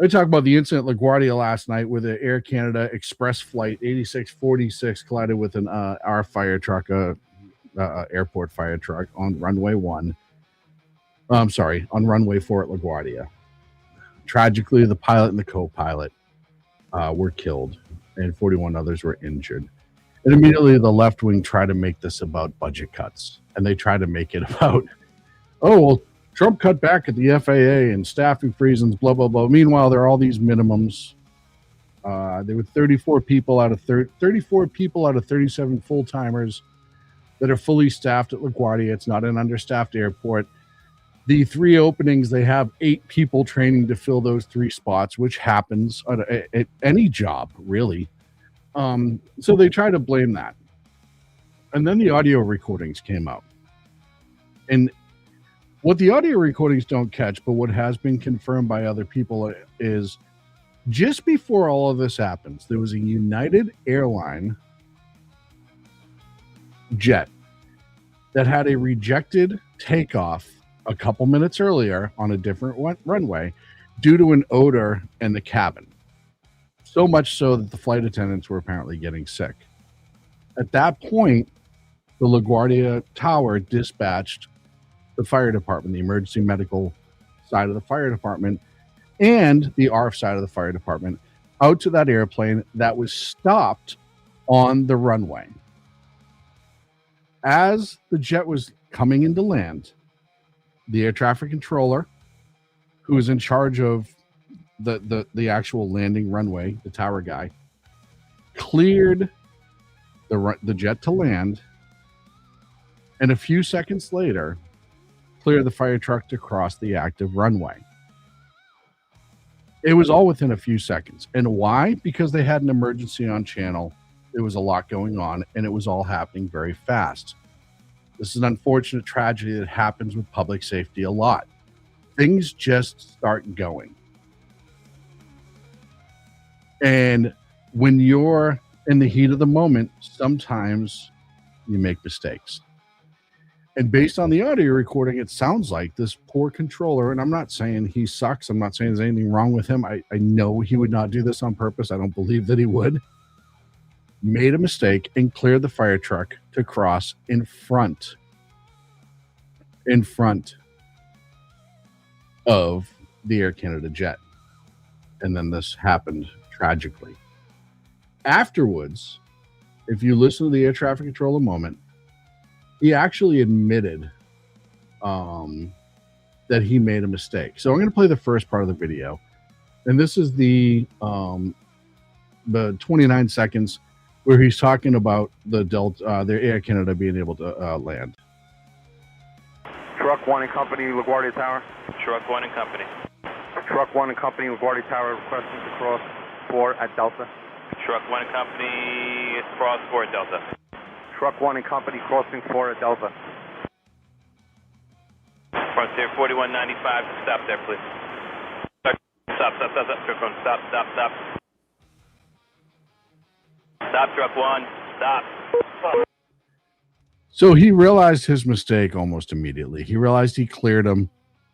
I talked about the incident at LaGuardia last night where the Air Canada Express flight 8646 collided with our fire truck, airport fire truck on runway 1. On runway 4 at LaGuardia. Tragically, the pilot and the co-pilot were killed, and 41 others were injured. And immediately the left wing tried to make this about budget cuts. And they tried to make it about, Trump cut back at the FAA and staffing reasons, blah, blah, blah. Meanwhile, there are all these minimums. There were 34 people out of 37 full-timers that are fully staffed at LaGuardia. It's not an understaffed airport. The 3 openings, they have 8 people training to fill those 3 spots, which happens at any job, really. So they try to blame that. And then the audio recordings came out. And what the audio recordings don't catch, but what has been confirmed by other people is just before all of this happens, there was a United Airline jet that had a rejected takeoff a couple minutes earlier on a different runway due to an odor in the cabin. So much so that the flight attendants were apparently getting sick. At that point, the LaGuardia Tower dispatched the fire department, the emergency medical side of the fire department, and the ARF side of the fire department out to that airplane that was stopped on the runway. As the jet was coming into land, the air traffic controller, who was in charge of the actual landing runway, the tower guy, cleared the jet to land, and a few seconds later, cleared the fire truck to cross the active runway. It was all within a few seconds. And why? Because they had an emergency on channel. There was a lot going on, and it was all happening very fast. This is an unfortunate tragedy that happens with public safety a lot. Things just start going. And when you're in the heat of the moment, sometimes you make mistakes. And based on the audio recording, it sounds like this poor controller, and I'm not saying he sucks. I'm not saying there's anything wrong with him. I know he would not do this on purpose. I don't believe that he would. Made a mistake and cleared the fire truck to cross in front of the Air Canada jet. And then this happened tragically. Afterwards, if you listen to the air traffic controller moment, he actually admitted that he made a mistake. So I'm going to play the first part of the video. And this is the 29 seconds where he's talking about the Air Canada being able to land. Truck 1 and Company, LaGuardia Tower. Truck 1 and Company. Truck 1 and Company, LaGuardia Tower, requesting to cross 4 at Delta. Truck 1 and Company, cross 4 at Delta. Truck 1 and Company, crossing 4 at Delta. Frontier 4195, stop there, please. Stop. Truck 1, stop. Stop, Truck 1, stop. So he realized his mistake almost immediately. He realized he cleared him.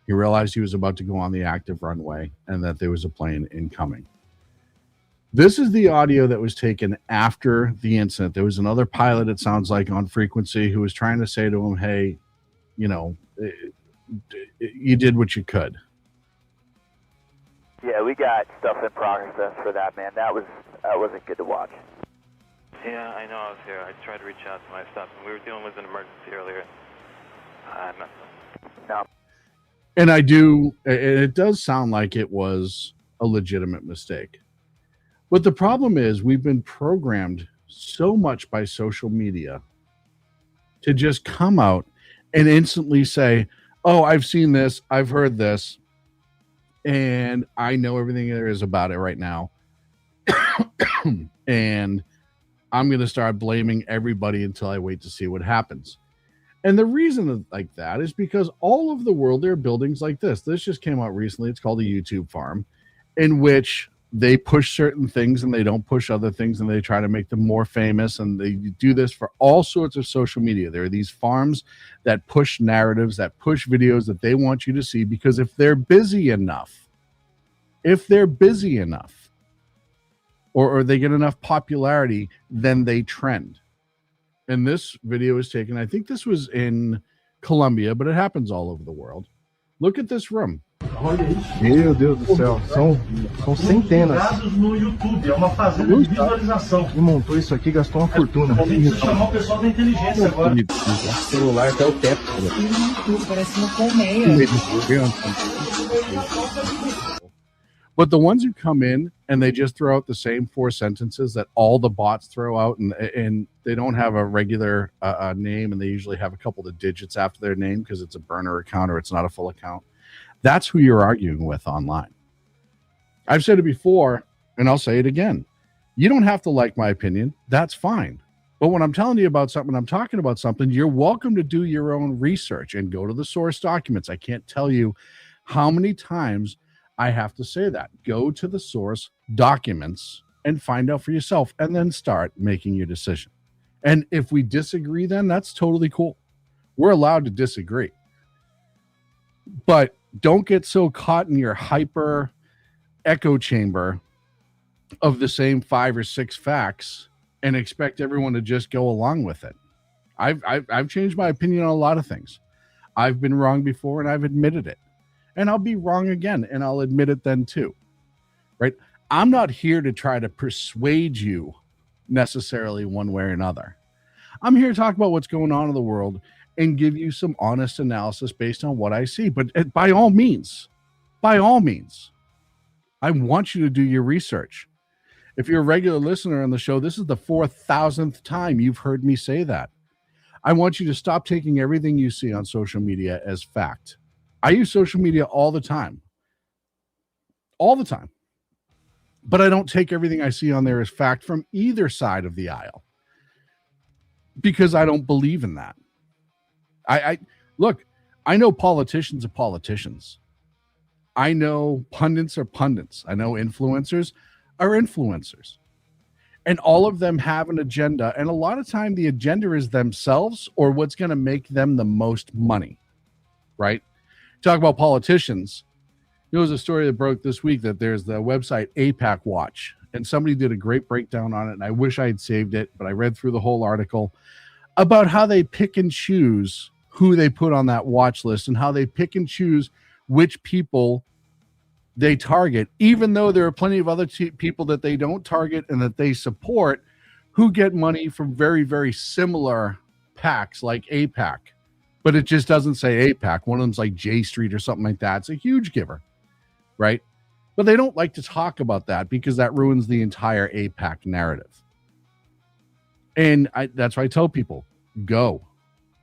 He realized he was about to go on the active runway and that there was a plane incoming. This is the audio that was taken after the incident. There was another pilot, it sounds like, on frequency who was trying to say to him, hey, you did what you could. Yeah, we got stuff in progress for that, man. That wasn't good to watch. Yeah, I know I was here. I tried to reach out to my staff, and we were dealing with an emergency earlier. No. And it does sound like it was a legitimate mistake. But the problem is we've been programmed so much by social media to just come out and instantly say, oh, I've seen this, I've heard this, and I know everything there is about it right now. And I'm going to start blaming everybody until I wait to see what happens. And the reason like that is because all over the world, there are buildings like this. This just came out recently. It's called a YouTube farm, in which they push certain things and they don't push other things, and they try to make them more famous. And they do this for all sorts of social media. There are these farms that push narratives, that push videos that they want you to see, because if they're busy enough, or they get enough popularity, then they trend. And this video is taken, I think this was in Colombia, but it happens all over the world. Look at this room. Meu Deus do céu, são centenas. No YouTube, é uma fazenda de visualização. Quem montou isso aqui gastou uma fortuna. Tem que chamar o pessoal da inteligência agora. O celular até o teto. Parece uma colmeia. But the ones who come in and they just throw out the same 4 sentences that all the bots throw out, and they don't have a regular name, and they usually have a couple of digits after their name because it's a burner account or it's not a full account. That's who you're arguing with online. I've said it before, and I'll say it again. You don't have to like my opinion. That's fine. But when I'm telling you about something, I'm talking about something, you're welcome to do your own research and go to the source documents. I can't tell you how many times I have to say that. Go to the source documents and find out for yourself, and then start making your decision. And if we disagree, then that's totally cool. We're allowed to disagree. But don't get so caught in your hyper echo chamber of the same 5 or 6 facts and expect everyone to just go along with it. I've changed my opinion on a lot of things. I've been wrong before, and I've admitted it. And I'll be wrong again, and I'll admit it then too. Right? I'm not here to try to persuade you necessarily one way or another. I'm here to talk about what's going on in the world and give you some honest analysis based on what I see. But by all means, I want you to do your research. If you're a regular listener on the show, this is the 4,000th time you've heard me say that. I want you to stop taking everything you see on social media as fact. I use social media all the time. All the time. But I don't take everything I see on there as fact from either side of the aisle, because I don't believe in that. Look, I know politicians are politicians. I know pundits are pundits. I know influencers are influencers. And all of them have an agenda. And a lot of time the agenda is themselves or what's going to make them the most money. Right? Talk about politicians. There was a story that broke this week that there's the website AIPAC Watch, and somebody did a great breakdown on it, and I wish I had saved it, but I read through the whole article about how they pick and choose who they put on that watch list, and how they pick and choose which people they target, even though there are plenty of other people that they don't target and that they support who get money from very, very similar PACs like AIPAC. But it just doesn't say AIPAC. One of them's like J Street or something like that. It's a huge giver, right? But they don't like to talk about that because that ruins the entire AIPAC narrative. And that's why I tell people, go,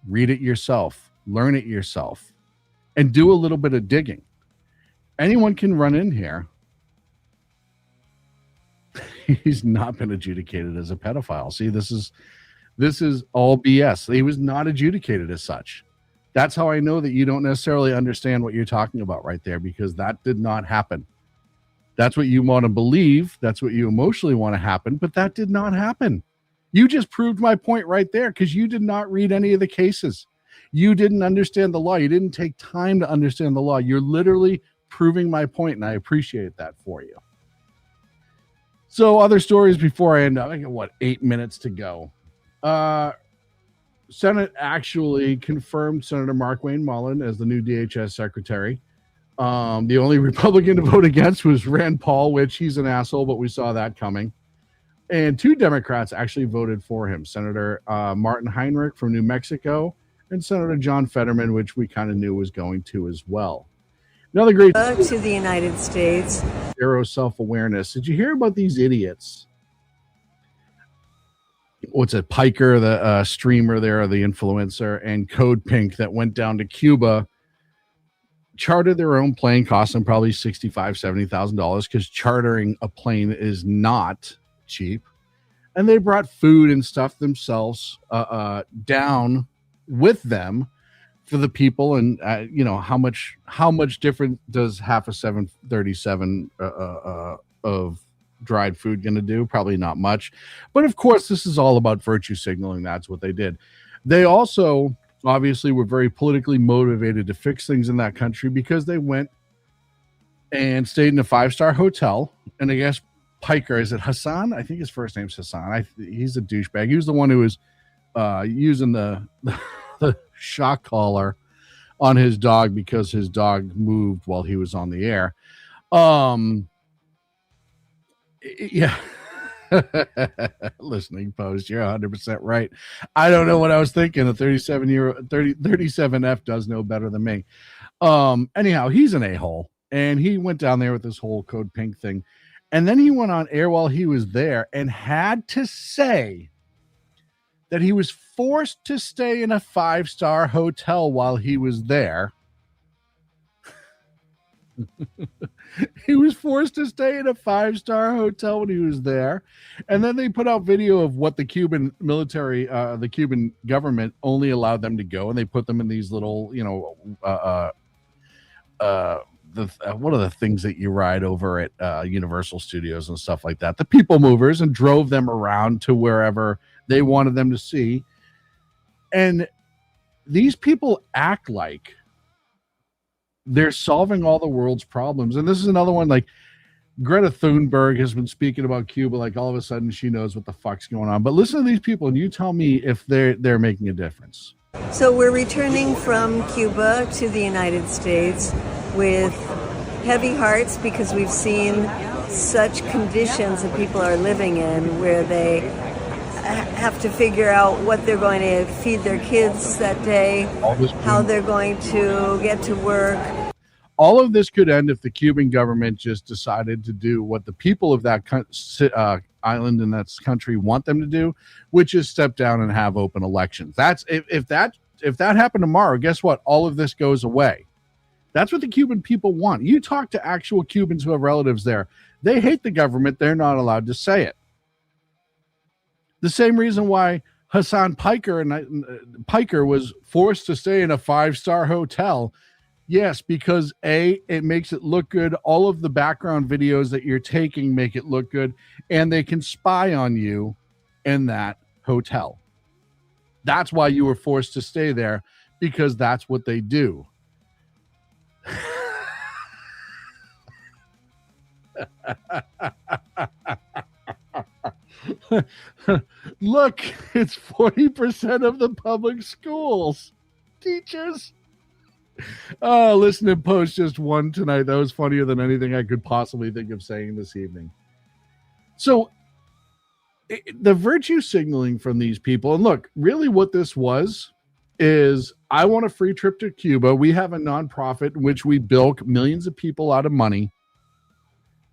read it yourself, learn it yourself, and do a little bit of digging. Anyone can run in here. He's not been adjudicated as a pedophile. See, this is all BS. He was not adjudicated as such. That's how I know that you don't necessarily understand what you're talking about right there, because that did not happen. That's what you want to believe. That's what you emotionally want to happen, but that did not happen. You just proved my point right there, because you did not read any of the cases. You didn't understand the law. You didn't take time to understand the law. You're literally proving my point, and I appreciate that for you. So other stories before I end up. I got 8 minutes to go. Senate actually confirmed Senator Markwayne Mullin as the new DHS secretary. The only Republican to vote against was Rand Paul, which he's an asshole, but we saw that coming. And 2 Democrats actually voted for him, Senator Martin Heinrich from New Mexico and Senator John Fetterman, which we kind of knew was going to as well. Another great to the United States. Zero self-awareness. Did you hear about these idiots? What's it? Piker, the streamer there, the influencer, and Code Pink that went down to Cuba, chartered their own plane, cost them probably $65,000-$70,000 because chartering a plane is not cheap. And they brought food and stuff themselves down with them for the people. And how much different does half a 737 of dried food going to do? Probably not much. But of course, this is all about virtue signaling. That's what they did. They also obviously were very politically motivated to fix things in that country because they went and stayed in a 5-star hotel. And I guess Piker, is it Hassan? I think his first name's Hassan. He's a douchebag. He was the one who was using the shock collar on his dog because his dog moved while he was on the air. Yeah. Listening post, you're 100% right. I don't know what I was thinking. A 37F does know better than me. Anyhow, he's an a-hole, and he went down there with this whole Code Pink thing. And then he went on air while he was there and had to say that he was forced to stay in a 5-star hotel while he was there. He was forced to stay in a 5-star hotel when he was there. And then they put out video of what the Cuban military, the Cuban government only allowed them to go. And they put them in these little, what are the things that you ride over at Universal Studios and stuff like that? The people movers, and drove them around to wherever they wanted them to see. And these people act like they're solving all the world's problems. And this is another one, like Greta Thunberg has been speaking about Cuba, like all of a sudden she knows what the fuck's going on. But listen to these people and you tell me if they're making a difference. So we're returning from Cuba to the United States with heavy hearts because we've seen such conditions that people are living in where they have to figure out what they're going to feed their kids that day, how they're going to get to work. All of this could end if the Cuban government just decided to do what the people of that island and that country want them to do, which is step down and have open elections. That's if that happened tomorrow, guess what? All of this goes away. That's what the Cuban people want. You talk to actual Cubans who have relatives there. They hate the government. They're not allowed to say it. The same reason why Hassan Piker was forced to stay in a 5-star hotel. Yes, because A, it makes it look good. All of the background videos that you're taking make it look good, and they can spy on you in that hotel. That's why you were forced to stay there, because that's what they do. Look, it's 40% of the public schools. Teachers. Oh, listen to Post just one tonight. That was funnier than anything I could possibly think of saying this evening. So the virtue signaling from these people, and look, really what this was is, I want a free trip to Cuba. We have a nonprofit in which we bilk millions of people out of money.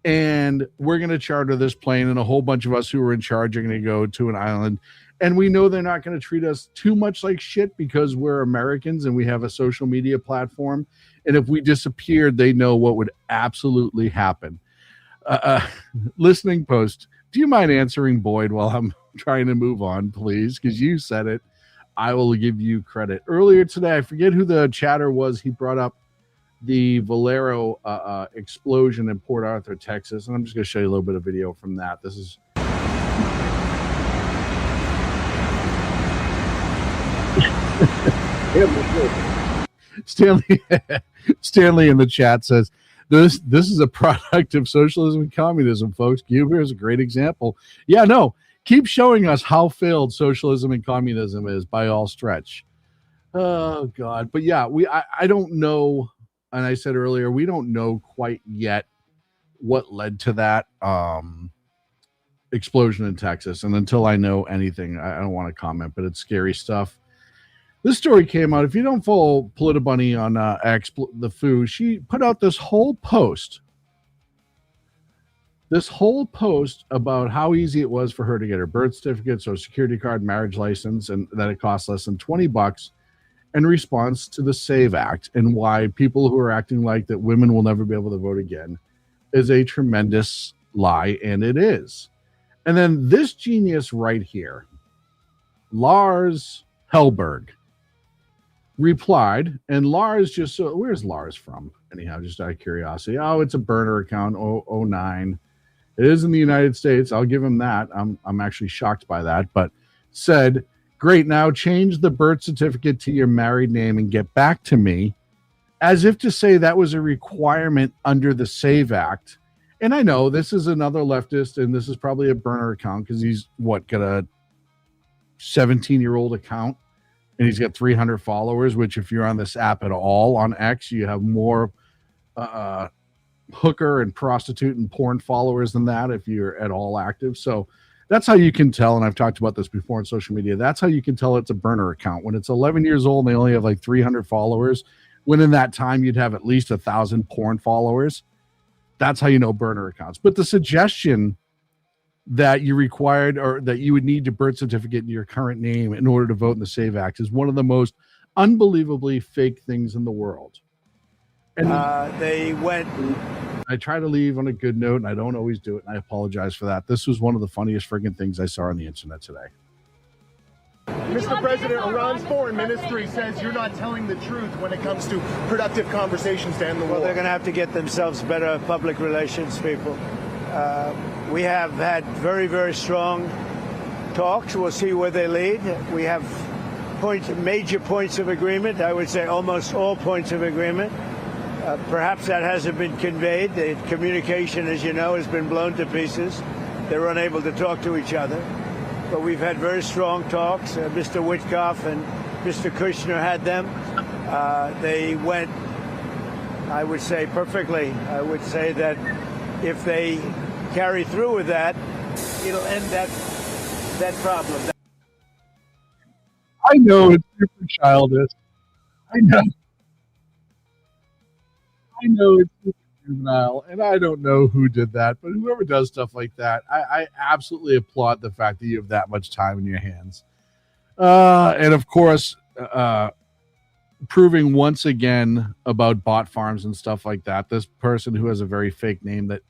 And we're going to charter this plane, and a whole bunch of us who are in charge are going to go to an island. And we know they're not going to treat us too much like shit because we're Americans and we have a social media platform. And if we disappeared, they know what would absolutely happen. Listening Post, do you mind answering Boyd while I'm trying to move on, please? Because you said it. I will give you credit. Earlier today, I forget who the chatter was. He brought up the Valero explosion in Port Arthur, Texas. And I'm just going to show you a little bit of video from that. This is... Stanley in the chat says, this is a product of socialism and communism, folks. Cuba is a great example. Yeah, no, keep showing us how failed socialism and communism is by all stretch. Oh, God. But yeah, I don't know. And I said earlier, we don't know quite yet what led to that explosion in Texas. And until I know anything, I don't want to comment, but it's scary stuff. This story came out. If you don't follow Politibunny on X, the Foo, she put out this whole post about how easy it was for her to get her birth certificate, social security card, marriage license, and that it costs less than $20 in response to the SAVE Act, and why people who are acting like that women will never be able to vote again is a tremendous lie, and it is. And then this genius right here, Lars Hellberg, replied, and Lars just, where's Lars from? Anyhow, just out of curiosity. Oh, it's a burner account, 09. It is in the United States. I'll give him that. I'm actually shocked by that, but said, great, now change the birth certificate to your married name and get back to me, as if to say that was a requirement under the SAVE Act. And I know this is another leftist, and this is probably a burner account because he's, got a 17-year-old account, and he's got 300 followers, which if you're on this app at all on X, you have more hooker and prostitute and porn followers than that if you're at all active. So that's how you can tell, and I've talked about this before on social media, that's how you can tell it's a burner account. When it's 11 years old and they only have like 300 followers, when in that time you'd have at least 1,000 porn followers, that's how you know burner accounts. But the suggestion that you required or that you would need your birth certificate in your current name in order to vote in the SAVE Act is one of the most unbelievably fake things in the world. And they went. I try to leave on a good note, and I don't always do it, and I apologize for that. This was one of the funniest friggin' things I saw on the internet today. Mr. President, Iran's foreign ministry says you're not telling the truth when it comes to productive conversations to end the war. Well, they're going to have to get themselves better public relations people. We have had very, very strong talks. We'll see where they lead. We have major points of agreement. I would say almost all points of agreement. Perhaps that hasn't been conveyed. The communication, as you know, has been blown to pieces. They're unable to talk to each other. But we've had very strong talks. Mr. Witkoff and Mr. Kushner had them. They went, I would say, perfectly. I would say that if they carry through with that, it'll end that problem. I know it's super childish. I know it's super juvenile, and I don't know who did that, but whoever does stuff like that, I absolutely applaud the fact that you have that much time in your hands. And of course, proving once again about bot farms and stuff like that, this person who has a very fake name that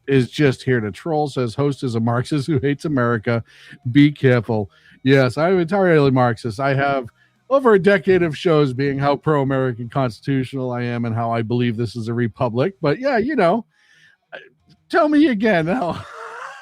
is just here to troll says, host is a Marxist who hates America. Be careful. Yes, I'm entirely Marxist. I have over a decade of shows being how pro-American constitutional I am and how I believe this is a republic. But yeah, tell me again how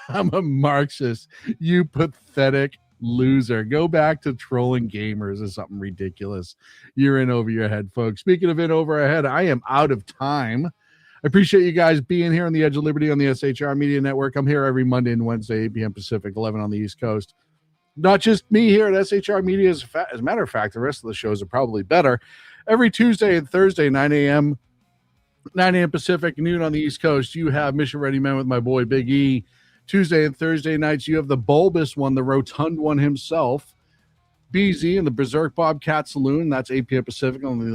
I'm a Marxist, you pathetic loser. Go back to trolling gamers or something ridiculous. You're in over your head, folks. Speaking of in over our head, I am out of time. I appreciate you guys being here on the Edge of Liberty on the SHR Media Network. I'm here every Monday and Wednesday, 8 p.m. Pacific, 11 on the East Coast. Not just me here at SHR Media. As a matter of fact, the rest of the shows are probably better. Every Tuesday and Thursday, 9 a.m. Pacific, noon on the East Coast, you have Mission Ready Men with my boy Big E. Tuesday and Thursday nights, you have the bulbous one, the rotund one himself, BZ and the Berserk Bobcat Saloon. That's 8 p.m. Pacific on the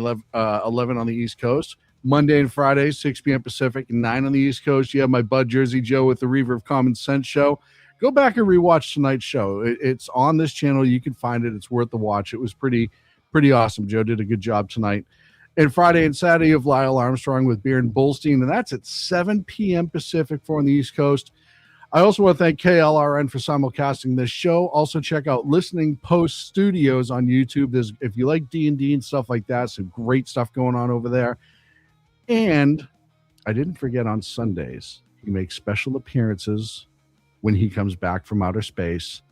11 on the East Coast. Monday and Friday, 6 p.m. Pacific, 9 on the East Coast. You have my bud Jersey Joe with the Reaver of Common Sense show. Go back and rewatch tonight's show. It's on this channel. You can find it. It's worth the watch. It was pretty awesome. Joe did a good job tonight. And Friday and Saturday of Lyle Armstrong with Beer and Bullstein, and that's at 7 p.m. Pacific for on the East Coast. I also want to thank KLRN for simulcasting this show. Also check out Listening Post Studios on YouTube. If you like D&D and stuff like that, some great stuff going on over there. And I didn't forget, on Sundays, he makes special appearances when he comes back from outer space.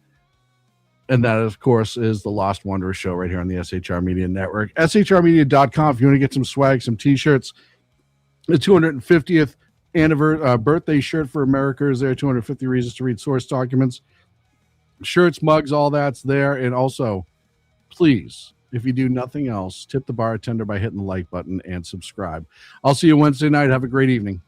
And that, of course, is the Lost Wanderer show right here on the SHR Media Network. SHRmedia.com if you want to get some swag, some T-shirts. The 250th birthday shirt for America is there. 250 reasons to read source documents. Shirts, mugs, all that's there. And also, please, if you do nothing else, tip the bartender by hitting the like button and subscribe. I'll see you Wednesday night. Have a great evening.